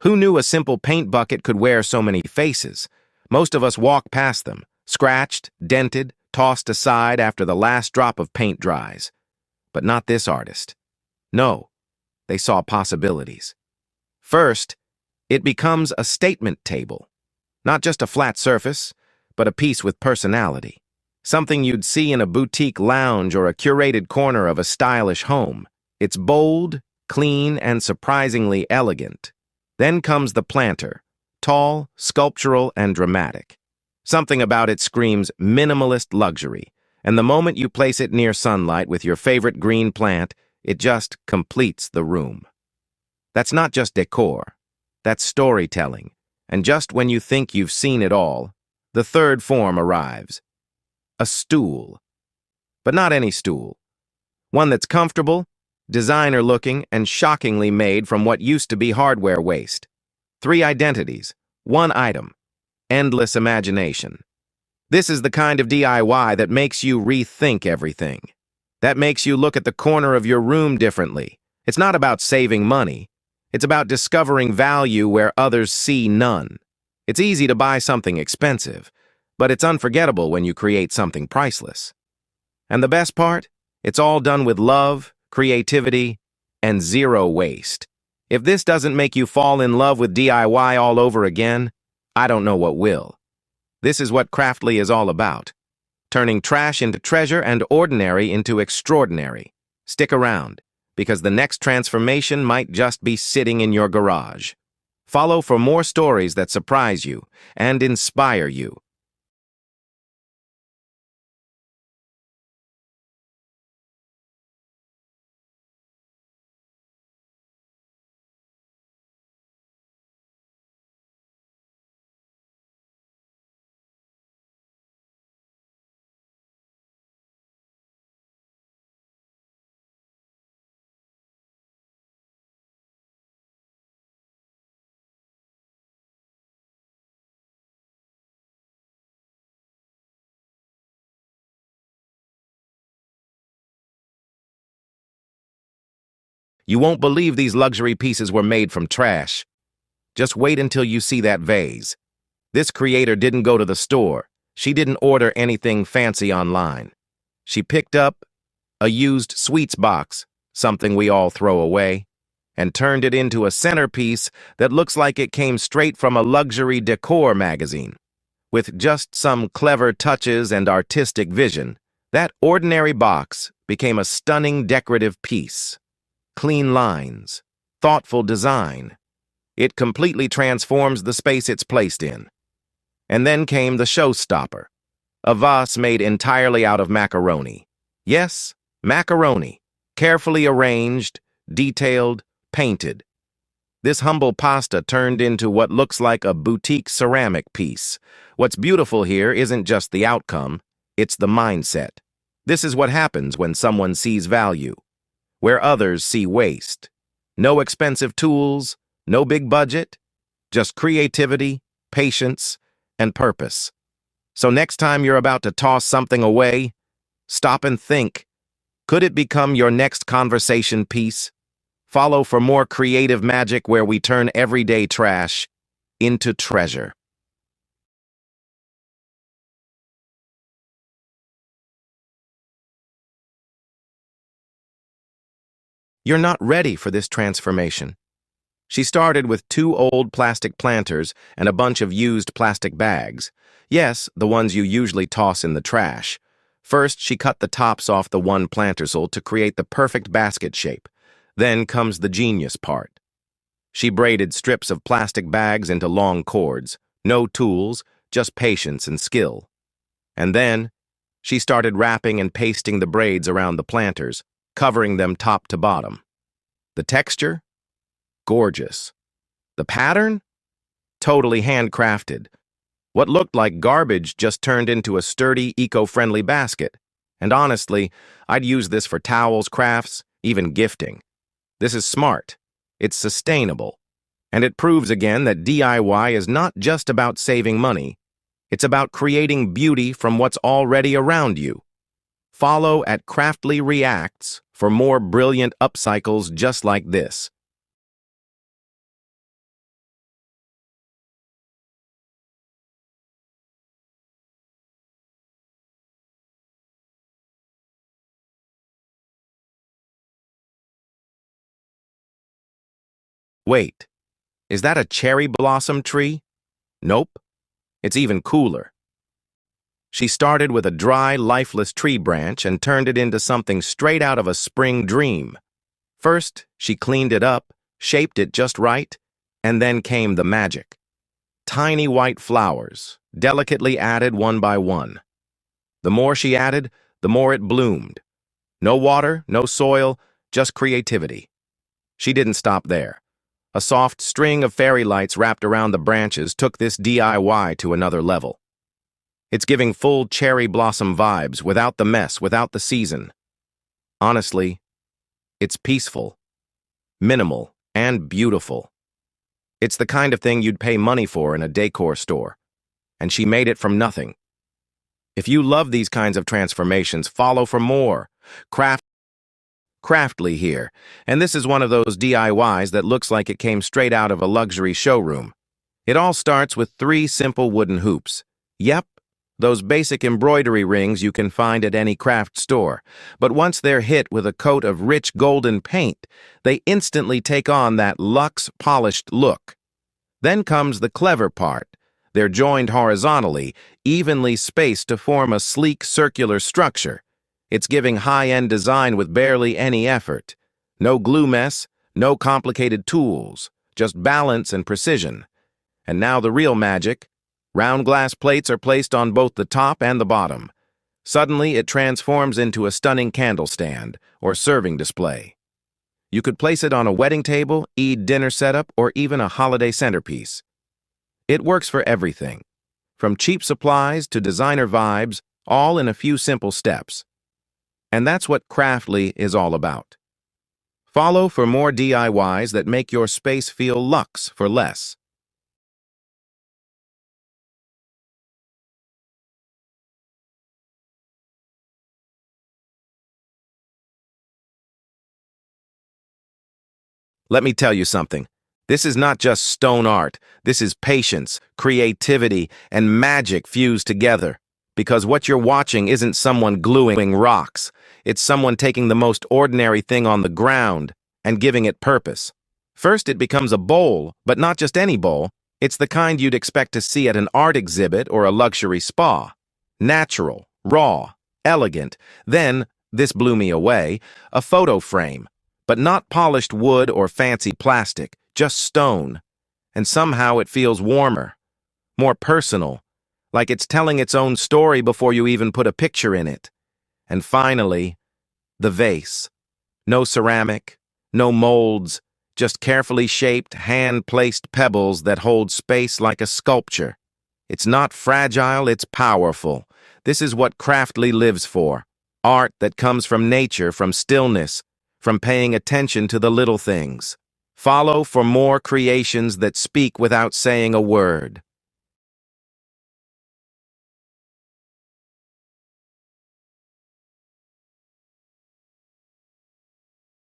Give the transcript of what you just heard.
Who knew a simple paint bucket could wear so many faces? Most of us walk past them, scratched, dented, tossed aside after the last drop of paint dries. But not this artist. No, they saw possibilities. First, it becomes a statement table. Not just a flat surface, but a piece with personality. Something you'd see in a boutique lounge or a curated corner of a stylish home. It's bold, clean, and surprisingly elegant. Then comes the planter, tall, sculptural, and dramatic. Something about it screams minimalist luxury, and the moment you place it near sunlight with your favorite green plant, it just completes the room. That's not just decor, that's storytelling, and just when you think you've seen it all, the third form arrives. A stool. But not any stool. One that's comfortable, designer-looking, and shockingly made from what used to be hardware waste. 3 identities, 1 item, endless imagination. This is the kind of DIY that makes you rethink everything. That makes you look at the corner of your room differently. It's not about saving money. It's about discovering value where others see none. It's easy to buy something expensive, but it's unforgettable when you create something priceless. And the best part? It's all done with love, creativity, and 0 waste. If this doesn't make you fall in love with DIY all over again, I don't know what will. This is what Craftly is all about. Turning trash into treasure and ordinary into extraordinary. Stick around, because the next transformation might just be sitting in your garage. Follow for more stories that surprise you and inspire you. You won't believe these luxury pieces were made from trash. Just wait until you see that vase. This creator didn't go to the store. She didn't order anything fancy online. She picked up a used sweets box, something we all throw away, and turned it into a centerpiece that looks like it came straight from a luxury decor magazine. With just some clever touches and artistic vision, that ordinary box became a stunning decorative piece. Clean lines, thoughtful design. It completely transforms the space it's placed in. And then came the showstopper, a vase made entirely out of macaroni. Yes, macaroni, carefully arranged, detailed, painted. This humble pasta turned into what looks like a boutique ceramic piece. What's beautiful here isn't just the outcome, it's the mindset. This is what happens when someone sees value, where others see waste. No expensive tools, no big budget, just creativity, patience, and purpose. So next time you're about to toss something away, stop and think, could it become your next conversation piece? Follow for more creative magic where we turn everyday trash into treasure. You're not ready for this transformation. She started with 2 old plastic planters and a bunch of used plastic bags. Yes, the ones you usually toss in the trash. First, she cut the tops off the one plantersel to create the perfect basket shape. Then comes the genius part. She braided strips of plastic bags into long cords. No tools, just patience and skill. And then, she started wrapping and pasting the braids around the planters, covering them top to bottom. The texture? Gorgeous. The pattern? Totally handcrafted. What looked like garbage just turned into a sturdy, eco-friendly basket. And honestly, I'd use this for towels, crafts, even gifting. This is smart. It's sustainable. And it proves again that DIY is not just about saving money. It's about creating beauty from what's already around you. Follow at Craftly Reacts for more brilliant upcycles just like this. Wait, is that a cherry blossom tree? Nope, it's even cooler. She started with a dry, lifeless tree branch and turned it into something straight out of a spring dream. First, she cleaned it up, shaped it just right, and then came the magic. Tiny white flowers, delicately added one by one. The more she added, the more it bloomed. No water, no soil, just creativity. She didn't stop there. A soft string of fairy lights wrapped around the branches took this DIY to another level. It's giving full cherry blossom vibes, without the mess, without the season. Honestly, it's peaceful, minimal, and beautiful. It's the kind of thing you'd pay money for in a decor store. And she made it from nothing. If you love these kinds of transformations, follow for more. Craftly here, and this is one of those DIYs that looks like it came straight out of a luxury showroom. It all starts with 3 simple wooden hoops. Yep, those basic embroidery rings you can find at any craft store. But once they're hit with a coat of rich golden paint, they instantly take on that luxe, polished look. Then comes the clever part. They're joined horizontally, evenly spaced to form a sleek circular structure. It's giving high-end design with barely any effort. No glue mess, no complicated tools, just balance and precision. And now the real magic. Round glass plates are placed on both the top and the bottom. Suddenly, it transforms into a stunning candle stand or serving display. You could place it on a wedding table, Eid dinner setup, or even a holiday centerpiece. It works for everything, from cheap supplies to designer vibes, all in a few simple steps. And that's what Craftly is all about. Follow for more DIYs that make your space feel luxe for less. Let me tell you something. This is not just stone art. This is patience, creativity, and magic fused together. Because what you're watching isn't someone gluing rocks. It's someone taking the most ordinary thing on the ground and giving it purpose. First, it becomes a bowl, but not just any bowl. It's the kind you'd expect to see at an art exhibit or a luxury spa. Natural, raw, elegant. Then, this blew me away, a photo frame. But not polished wood or fancy plastic, just stone. And somehow it feels warmer, more personal, like it's telling its own story before you even put a picture in it. And finally, the vase. No ceramic, no molds, just carefully shaped, hand-placed pebbles that hold space like a sculpture. It's not fragile, it's powerful. This is what Craftly lives for. Art that comes from nature, from stillness, from paying attention to the little things. Follow for more creations that speak without saying a word.